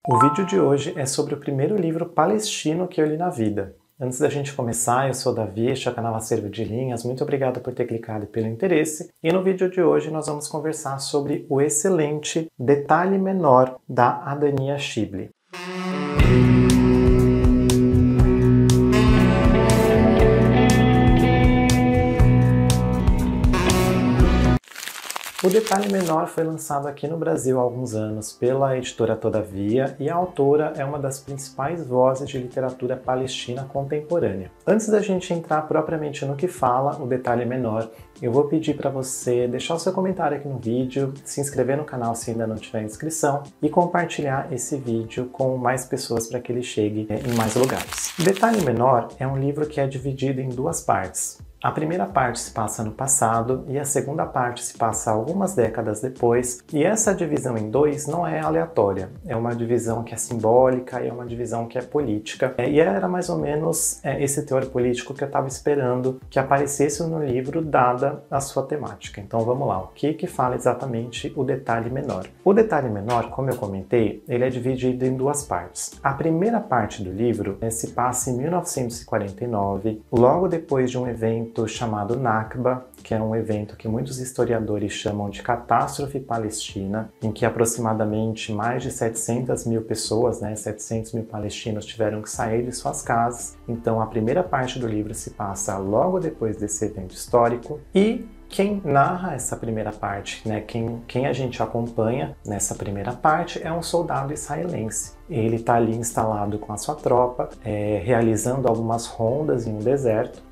O vídeo de hoje é sobre o primeiro livro palestino que eu li na vida. Antes da gente começar, eu sou o Davi, este é o canal Acervo de Linhas, muito obrigado por ter clicado e pelo interesse. E no vídeo de hoje nós vamos conversar sobre o excelente Detalhe Menor, da Adania Shibli. O Detalhe Menor foi lançado aqui no Brasil há alguns anos pela editora Todavia e a autora é uma das principais vozes de literatura palestina contemporânea. Antes da gente entrar propriamente no que fala o Detalhe Menor, eu vou pedir para você deixar o seu comentário aqui no vídeo, se inscrever no canal se ainda não tiver inscrição e compartilhar esse vídeo com mais pessoas para que ele chegue em mais lugares. Detalhe Menor é um livro que é dividido em duas partes. A primeira parte se passa no passado e a segunda parte se passa algumas décadas depois, e essa divisão em dois não é aleatória, é uma divisão que é simbólica e é uma divisão que é política, e era mais ou menos esse teor político que eu estava esperando que aparecesse no livro, dada a sua temática. Então vamos lá, o que fala exatamente o Detalhe Menor? O Detalhe Menor, como eu comentei, ele é dividido em duas partes. A primeira parte do livro se passa em 1949, logo depois de um evento chamado Nakba, que é um evento que muitos historiadores chamam de catástrofe palestina, em que aproximadamente mais de 700 mil pessoas, 700 mil palestinos tiveram que sair de suas casas. Então a primeira parte do livro se passa logo depois desse evento histórico e quem narra essa primeira parte, quem a gente acompanha nessa primeira parte é um soldado israelense. Ele está ali instalado com a sua tropa, realizando algumas rondas em um deserto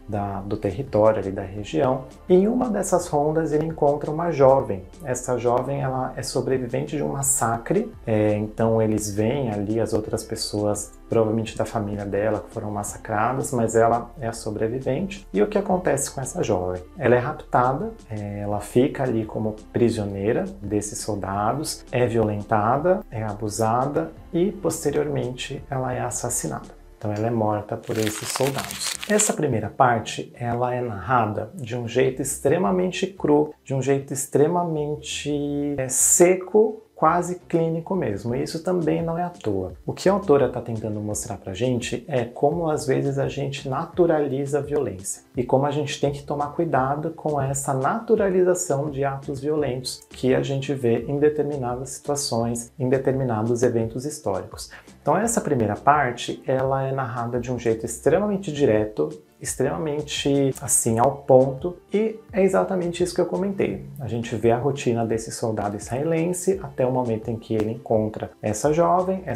do território ali da região. E em uma dessas rondas ele encontra uma jovem. Essa jovem ela é sobrevivente de um massacre, então eles veem ali as outras pessoas, provavelmente da família dela, que foram massacradas, mas ela é a sobrevivente. E o que acontece com essa jovem? Ela é raptada, ela fica ali como prisioneira desses soldados, é violentada, é abusada e posteriormente ela é assassinada. Então ela é morta por esses soldados. Essa primeira parte, ela é narrada de um jeito extremamente cru, de um jeito extremamente seco, quase clínico mesmo, e isso também não é à toa. O que a autora está tentando mostrar pra gente é como às vezes a gente naturaliza a violência e como a gente tem que tomar cuidado com essa naturalização de atos violentos que a gente vê em determinadas situações, em determinados eventos históricos. Então essa primeira parte, ela é narrada de um jeito extremamente direto, extremamente assim ao ponto, e é exatamente isso que eu comentei. A gente vê a rotina desse soldado israelense até o momento em que ele encontra essa jovem é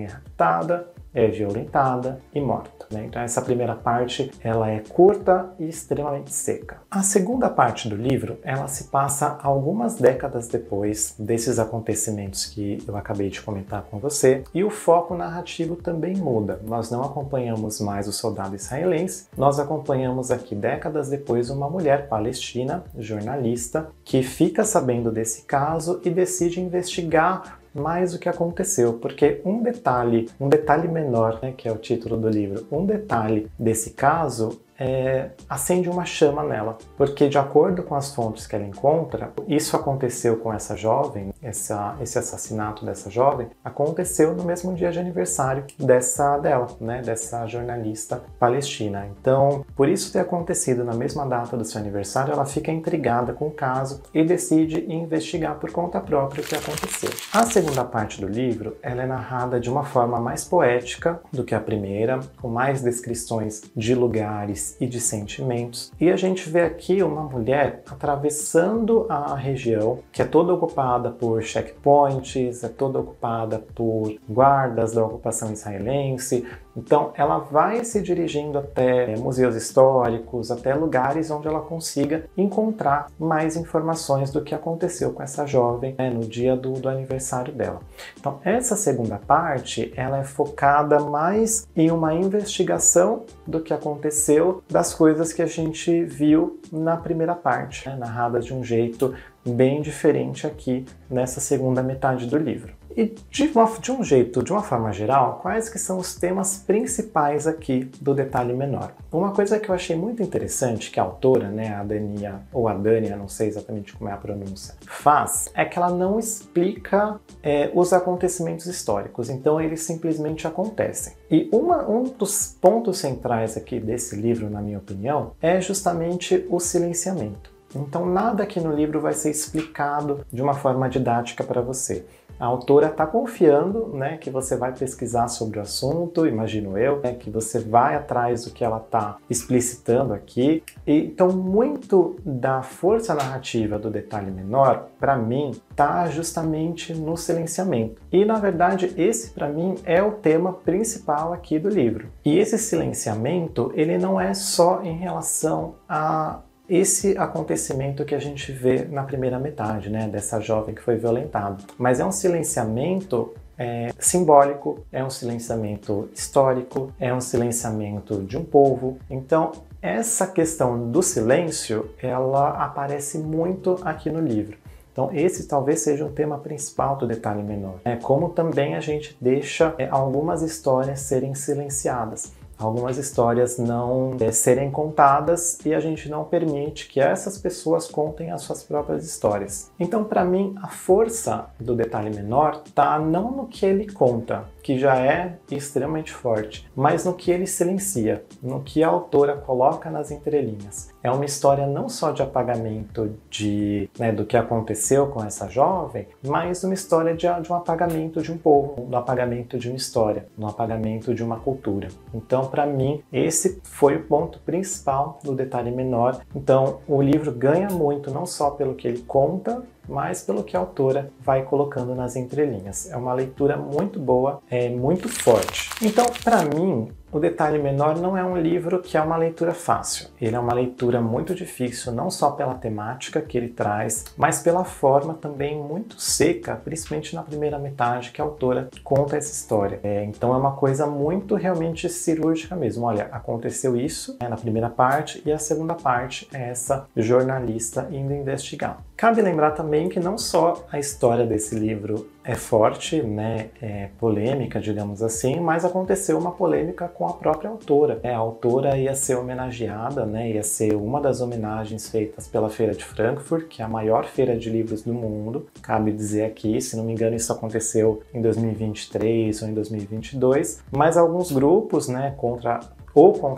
raptada, é violentada e morta. Então essa primeira parte ela é curta e extremamente seca. A segunda parte do livro ela se passa algumas décadas depois desses acontecimentos que eu acabei de comentar com você, e o foco narrativo também muda. Nós não acompanhamos mais o soldado israelense, nós acompanhamos aqui décadas depois uma mulher palestina, jornalista, que fica sabendo desse caso e decide investigar mais o que aconteceu, porque um detalhe menor, que é o título do livro, um detalhe desse caso acende uma chama nela, porque de acordo com as fontes que ela encontra, isso aconteceu com essa jovem, esse assassinato dessa jovem aconteceu no mesmo dia de aniversário dessa jornalista palestina. Então, por isso ter acontecido na mesma data do seu aniversário, ela fica intrigada com o caso e decide investigar por conta própria o que aconteceu. A segunda parte do livro, ela é narrada de uma forma mais poética do que a primeira, com mais descrições de lugares e de sentimentos, e a gente vê aqui uma mulher atravessando a região que é toda ocupada por checkpoints, é toda ocupada por guardas da ocupação israelense. Então ela vai se dirigindo até museus históricos, até lugares onde ela consiga encontrar mais informações do que aconteceu com essa jovem no dia do aniversário dela. Então essa segunda parte ela é focada mais em uma investigação do que aconteceu, das coisas que a gente viu na primeira parte, narradas de um jeito bem diferente aqui nessa segunda metade do livro. E de uma forma geral, quais que são os temas principais aqui do Detalhe Menor? Uma coisa que eu achei muito interessante que a autora, né, a Dania, ou a Dania, não sei exatamente como é a pronúncia, faz, é que ela não explica os acontecimentos históricos, então eles simplesmente acontecem. E um dos pontos centrais aqui desse livro, na minha opinião, é justamente o silenciamento. Então nada aqui no livro vai ser explicado de uma forma didática para você. A autora está confiando, né, que você vai pesquisar sobre o assunto, imagino eu, né, que você vai atrás do que ela está explicitando aqui. E, então, muito da força narrativa do Detalhe Menor, para mim, está justamente no silenciamento. E, na verdade, esse, para mim, é o tema principal aqui do livro. E esse silenciamento, ele não é só em relação a esse acontecimento que a gente vê na primeira metade, né, dessa jovem que foi violentada. Mas é um silenciamento simbólico, é um silenciamento histórico, é um silenciamento de um povo. Então, essa questão do silêncio, ela aparece muito aqui no livro. Então, esse talvez seja um tema principal do Detalhe Menor. Como também a gente deixa algumas histórias serem silenciadas. Algumas histórias não serem contadas e a gente não permite que essas pessoas contem as suas próprias histórias. Então, para mim, a força do Detalhe Menor está não no que ele conta, que já é extremamente forte, mas no que ele silencia, no que a autora coloca nas entrelinhas. É uma história não só de apagamento do que aconteceu com essa jovem, mas uma história de um apagamento de um povo, do apagamento de uma história, do apagamento de uma cultura. Então, para mim, esse foi o ponto principal do Detalhe Menor. Então, o livro ganha muito, não só pelo que ele conta, mas pelo que a autora vai colocando nas entrelinhas. É uma leitura muito boa, muito forte. Então, para mim, O Detalhe Menor não é um livro que é uma leitura fácil. Ele é uma leitura muito difícil, não só pela temática que ele traz, mas pela forma também muito seca, principalmente na primeira metade que a autora conta essa história. Então é uma coisa muito realmente cirúrgica mesmo. Olha, aconteceu isso na primeira parte e a segunda parte é essa jornalista indo investigar. Cabe lembrar também que não só a história desse livro é forte, né, é polêmica, digamos assim, mas aconteceu uma polêmica com a própria autora. A autora ia ser homenageada, né, ia ser uma das homenagens feitas pela Feira de Frankfurt, que é a maior feira de livros do mundo. Cabe dizer aqui, se não me engano, isso aconteceu em 2023 ou em 2022, mas alguns grupos, né, contra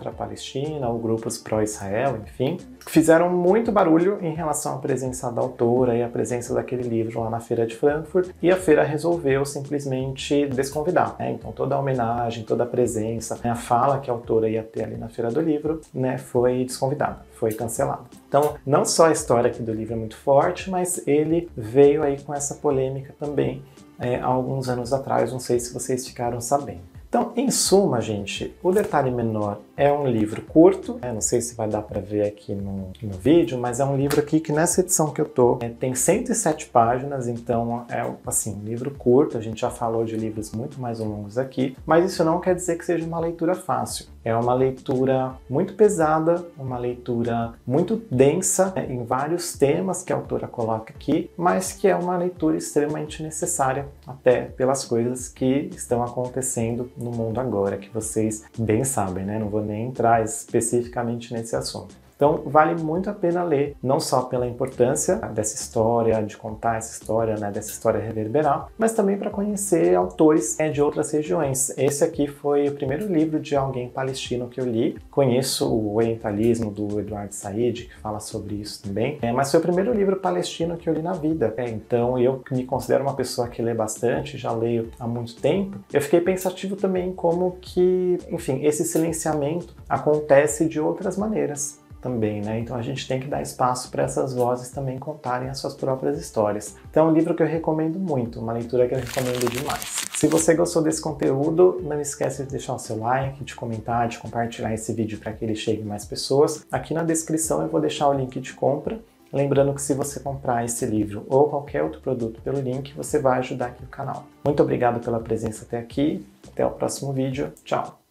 a Palestina, ou grupos pró-Israel, enfim, fizeram muito barulho em relação à presença da autora e à presença daquele livro lá na Feira de Frankfurt, e a feira resolveu simplesmente desconvidar. Então toda a homenagem, toda a presença, a fala que a autora ia ter ali na Feira do Livro, né, foi desconvidada, foi cancelada. Então não só a história aqui do livro é muito forte, mas ele veio aí com essa polêmica também há alguns anos atrás, não sei se vocês ficaram sabendo. Então, em suma, gente, O Detalhe Menor é um livro curto, não sei se vai dar para ver aqui no vídeo, mas é um livro aqui que nessa edição que eu tô tem 107 páginas, então é assim, um livro curto. A gente já falou de livros muito mais longos aqui, mas isso não quer dizer que seja uma leitura fácil. É uma leitura muito pesada, uma leitura muito densa, em vários temas que a autora coloca aqui, mas que é uma leitura extremamente necessária, até pelas coisas que estão acontecendo no mundo agora, que vocês bem sabem, né? Não vou nem entrar especificamente nesse assunto. Então, vale muito a pena ler, não só pela importância dessa história, de contar essa história, né, dessa história reverberar, mas também para conhecer autores de outras regiões. Esse aqui foi o primeiro livro de alguém palestino que eu li. Conheço o Orientalismo, do Edward Said, que fala sobre isso também, mas foi o primeiro livro palestino que eu li na vida. Então, eu me considero uma pessoa que lê bastante, já leio há muito tempo. Eu fiquei pensativo também como que, enfim, esse silenciamento acontece de outras maneiras também, né? Então a gente tem que dar espaço para essas vozes também contarem as suas próprias histórias. Então é um livro que eu recomendo muito, uma leitura que eu recomendo demais. Se você gostou desse conteúdo, não esquece de deixar o seu like, de comentar, de compartilhar esse vídeo para que ele chegue a mais pessoas. Aqui na descrição eu vou deixar o link de compra. Lembrando que se você comprar esse livro ou qualquer outro produto pelo link, você vai ajudar aqui o canal. Muito obrigado pela presença até aqui. Até o próximo vídeo. Tchau!